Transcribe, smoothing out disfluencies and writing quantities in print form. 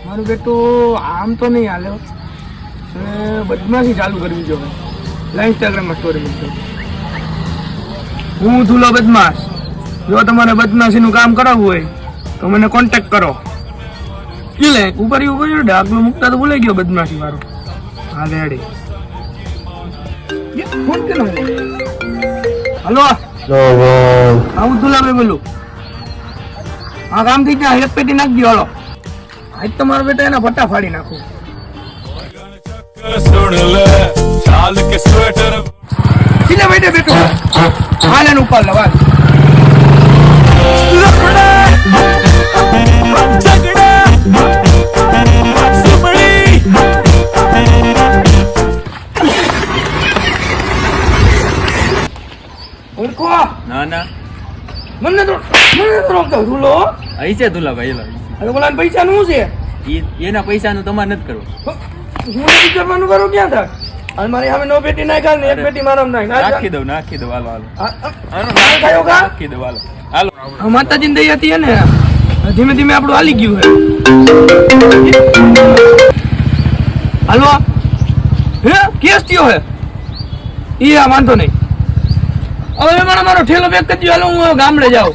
મારું બેટું આમ તો નહીં હાલે અને બદમાશી ચાલુ કરવી જોઈએ. ઇન્સ્ટાગ્રામમાં સ્ટોરી મૂકજો. હું ધૂલો બદમાશ. જો તમારે બદમાશીનું કામ કરાવવું હોય તો મને કોન્ટેક્ટ કરો. લે ઉપર ડાકલું મૂકતા તો ભૂલાઈ ગયો બદમાશી મારું. હા રેડી. ફોન કેનો? હલો હું ધુલાભાઈ બોલું. હા કામ થઈ જાય. એક પેટી નાખજો. હાલો આજ તમારો બેટા એના ફટા ફાડી નાખું. સીને બેઠે બેઠો હાલ એનું ઉપર લવાલ. ના મને તો રોકતો ધૂલો. અહીં છે ધુલાભાઈ. અરે ઓલા પૈસા નું છે? એના પૈસાનું તમારે નથી કરવું. હું નથી કરવાનું. કરું ક્યાં થાય? અને મારી સામે નો પેટી નાખ્યા ને એક પેટી મારા નાખી દઉં હાલો નાખી દઉં હાલો. માતાજી દઈ હતી ને ધીમે ધીમે આપણું હાલી ગયું હે. હાલો હે કેસ થયો હે ઈ વાંધો નહીં. હવે મારો ઠેલો પેક કરી દો. હાલો હું ગામડે જાઉં.